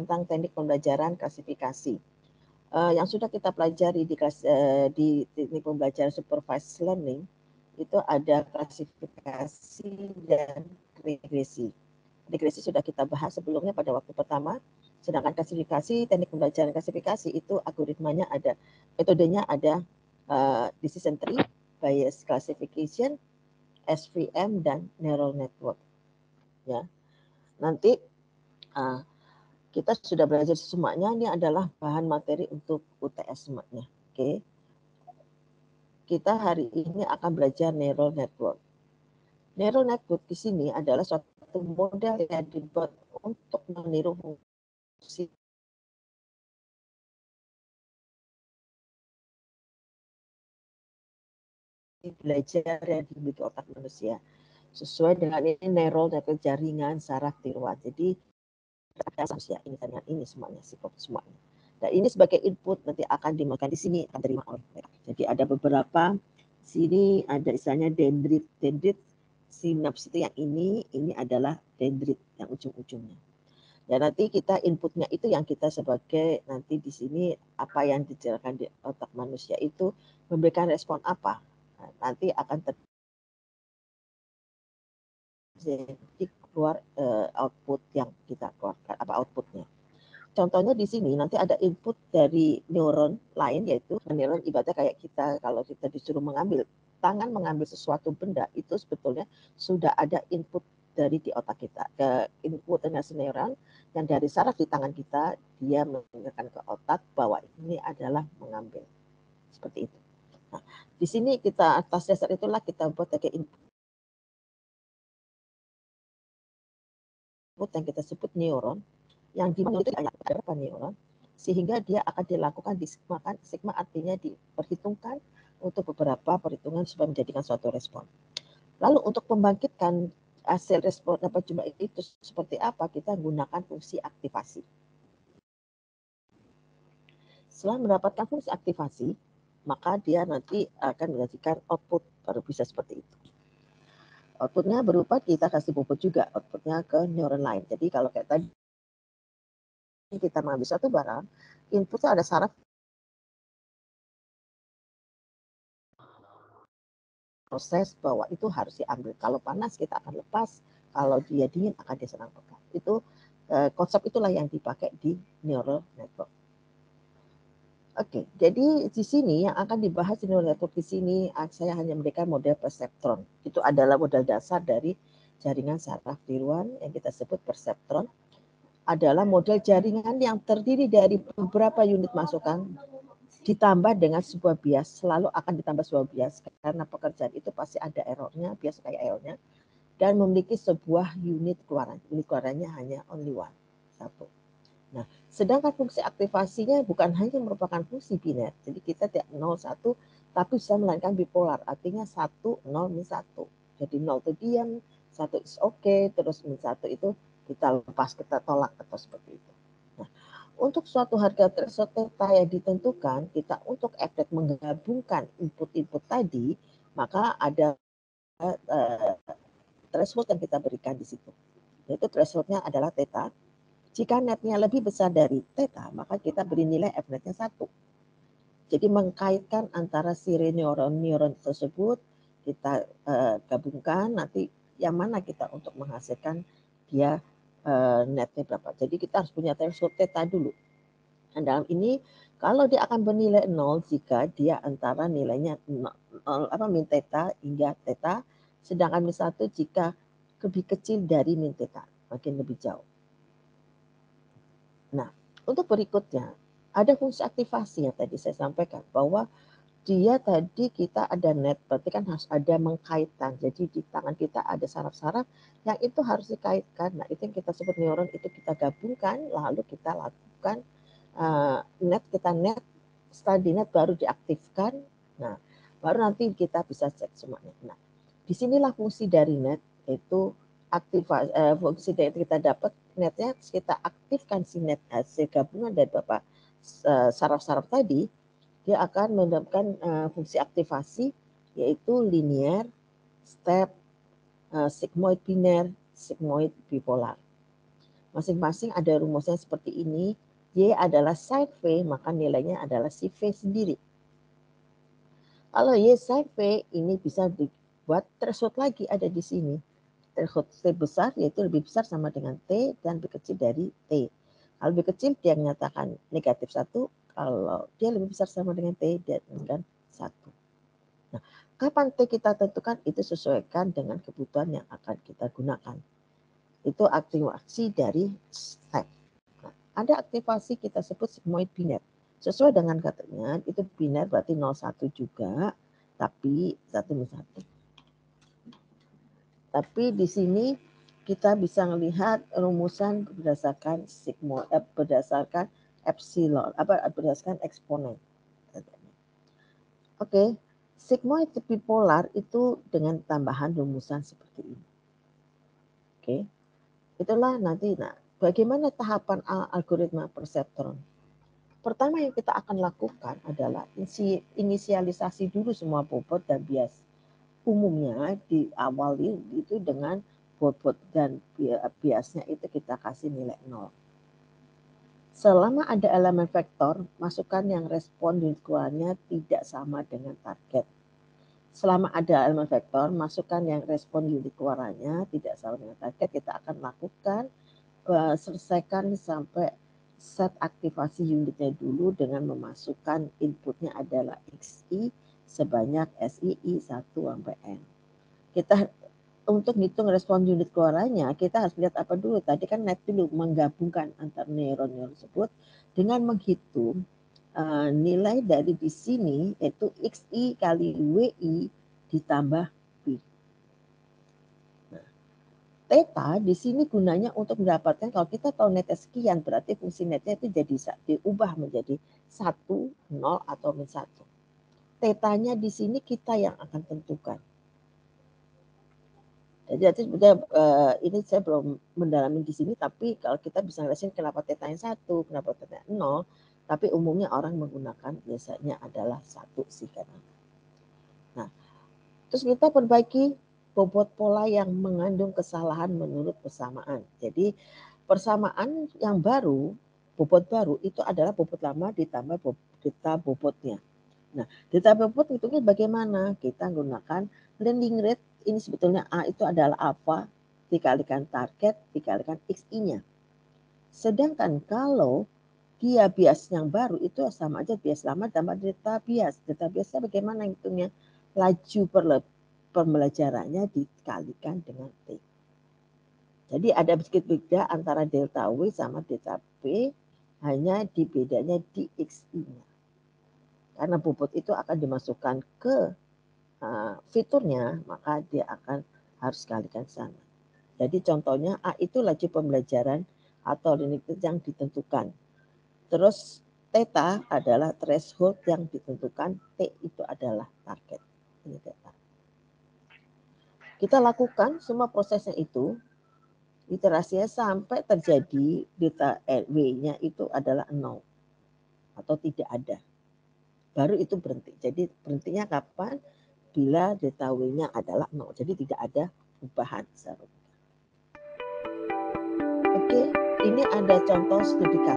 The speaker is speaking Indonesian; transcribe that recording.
tentang teknik pembelajaran klasifikasi. Yang sudah kita pelajari di teknik pembelajaran supervised learning itu ada klasifikasi dan regresi. Regresi sudah kita bahas sebelumnya pada waktu pertama, sedangkan klasifikasi, teknik pembelajaran klasifikasi itu algoritmanya ada, metodenya ada decision tree, bias classification, SVM, dan neural network. Ya, nanti kita sudah belajar semuanya. Ini adalah bahan materi untuk UTS semuanya. Oke. Kita hari ini akan belajar neural network. Neural network di sini adalah suatu model yang dibuat untuk meniru fungsi belajar yang dimiliki otak manusia. Sesuai dengan ini neural network jaringan saraf tiruan. Jadi manusia ini dengan ini semuanya, semuanya. Dan ini sebagai input nanti akan dimakan di sini akan terima oleh mereka. Jadi ada beberapa sini ada istilahnya dendrit sinaps itu yang ini adalah dendrit yang ujung-ujungnya. Ya nanti kita inputnya itu yang kita sebagai nanti di sini apa yang dijelaskan di otak manusia itu memberikan respon apa. Nah, nanti akan terjadi keluar output yang kita keluarkan apa outputnya. Contohnya di sini nanti ada input dari neuron lain yaitu neuron ibaratnya kayak kita kalau kita disuruh mengambil sesuatu benda itu sebetulnya sudah ada input dari di otak kita ke input neuron yang dari saraf di tangan kita dia mengingatkan ke otak bahwa ini adalah mengambil seperti itu. Nah, di sini kita atas dasar itulah kita buat kayak input yang kita sebut neuron yang dimana itu ada beberapa neuron sehingga dia akan dilakukan disigmakan. Sigma artinya diperhitungkan untuk beberapa perhitungan supaya menjadikan suatu respon. Lalu untuk membangkitkan hasil respon apa cuma itu seperti apa, kita gunakan fungsi aktivasi. Setelah mendapatkan fungsi aktivasi, maka dia nanti akan menghasilkan output baru bisa seperti itu. Outputnya berupa kita kasih pupuk juga outputnya ke neuron lain. Jadi kalau kayak tadi kita mengambil satu barang, inputnya ada saraf proses bahwa itu harus diambil. Kalau panas kita akan lepas, kalau dia dingin akan diserang pekat. Itu konsep itulah yang dipakai di neural network. Oke, jadi di sini yang akan dibahas di neural network di sini saya hanya memberikan model perseptron. Itu adalah model dasar dari jaringan saraf tiruan yang kita sebut perseptron. Adalah model jaringan yang terdiri dari beberapa unit masukan ditambah dengan sebuah bias, selalu akan ditambah sebuah bias karena pekerjaan itu pasti ada errornya, bias kayak errornya, dan memiliki sebuah unit keluaran. Unit keluarannya hanya only one, satu. Nah, sedangkan fungsi aktivasinya bukan hanya merupakan fungsi biner, jadi kita tidak 0, 1, tapi bisa melainkan bipolar, artinya 1, 0, min 1. Jadi 0 itu diam, 1 is okay, terus min 1 itu kita lepas, kita tolak atau seperti itu. Nah, untuk suatu harga threshold theta yang ditentukan, kita untuk efek menggabungkan input-input tadi, maka ada threshold yang kita berikan di situ. Yaitu thresholdnya adalah theta. Jika netnya lebih besar dari theta, maka kita beri nilai F netnya 1. Jadi mengkaitkan antara si neuron tersebut, kita gabungkan, nanti yang mana kita untuk menghasilkan dia netnya berapa. Jadi kita harus punya threshold theta dulu. Dan dalam ini kalau dia akan bernilai 0 jika dia antara nilainya 0, min theta hingga theta, sedangkan min 1 jika lebih kecil dari min theta, makin lebih jauh. Nah, untuk berikutnya ada fungsi aktivasi yang tadi saya sampaikan bahwa dia tadi kita ada net, berarti kan harus ada mengkaitkan. Jadi di tangan kita ada saraf-saraf yang itu harus dikaitkan. Nah, itu yang kita sebut neuron, itu kita gabungkan, lalu kita lakukan net, setelah di net baru diaktifkan. Nah, baru nanti kita bisa cek semuanya. Nah, disinilah fungsi dari net, yaitu fungsi dari kita dapat netnya, kita aktifkan si net hasil gabungan dari beberapa saraf-saraf tadi, dia akan mendapatkan fungsi aktivasi yaitu linear, step, sigmoid biner, sigmoid bipolar. Masing-masing ada rumusnya seperti ini. Y adalah sine V, maka nilainya adalah si V sendiri. Kalau Y sine V ini bisa dibuat threshold lagi ada di sini. Threshold T besar yaitu lebih besar sama dengan T dan lebih kecil dari T. Kalau lebih kecil dia menyatakan negatif 1, kalau dia lebih besar sama dengan T dia dengan 1. Nah, kapan T kita tentukan itu sesuaikan dengan kebutuhan yang akan kita gunakan. Itu aktivasi dari step. Nah, ada aktivasi kita sebut sigmoid biner. Sesuai dengan katanya itu biner berarti 01 juga, tapi 1 Tapi di sini kita bisa melihat rumusan berdasarkan berdasarkan epsilon, berdasarkan eksponen. Oke, sigmoid bipolar itu dengan tambahan rumusan seperti ini. Oke, itulah nanti. Nah, bagaimana tahapan algoritma perseptron? Pertama yang kita akan lakukan adalah inisialisasi dulu semua bobot dan bias. Umumnya diawali itu dengan bobot dan biasnya itu kita kasih nilai 0. Selama ada elemen vektor, masukkan yang respon unit keluarnya tidak sama dengan target. Selama ada elemen vektor, masukkan yang respon unit keluarannya tidak sama dengan target, kita akan lakukan selesaikan sampai set aktivasi unitnya dulu dengan memasukkan inputnya adalah XI sebanyak SII 1 sampai N. Kita untuk hitung respon unit keluarannya, kita harus lihat apa dulu. Tadi kan net dulu menggabungkan antar neuron tersebut dengan menghitung nilai dari di sini yaitu XI kali WI ditambah B. Nah, theta di sini gunanya untuk mendapatkan kalau kita tahu netnya sekian berarti fungsi netnya itu jadi diubah menjadi 1, 0 atau min 1. Tetanya di sini kita yang akan tentukan. Jadi sebetulnya ini saya belum mendalami di sini, tapi kalau kita bisa ngerasain kenapa tetanya 1, kenapa tetanya 0, tapi umumnya orang menggunakan biasanya adalah 1 sih karena. Nah, terus kita perbaiki bobot pola yang mengandung kesalahan menurut persamaan. Jadi persamaan yang baru, bobot baru itu adalah bobot lama ditambah delta bobotnya. Nah, delta bobot hitungnya bagaimana? Kita menggunakan landing rate. Ini sebetulnya A itu adalah alpha dikalikan target dikalikan XI-nya. Sedangkan kalau dia bias yang baru itu sama aja bias lama tambah delta bias. Delta biasnya bagaimana hitungnya? Laju pembelajarannya dikalikan dengan T. Jadi ada sedikit beda antara delta W sama delta P, hanya di bedanya di XI-nya. Karena bobot itu akan dimasukkan ke fiturnya, maka dia akan harus kalikan sana. Jadi contohnya A itu laju pembelajaran atau limit yang ditentukan. Terus theta adalah threshold yang ditentukan, T itu adalah target. Ini theta. Kita lakukan semua prosesnya itu, iterasinya sampai terjadi delta W-nya itu adalah 0 atau tidak ada. Baru itu berhenti. Jadi berhentinya kapan? Bila delta W-nya adalah 0. Jadi tidak ada perubahan. Oke, ini ada contoh studi kasus.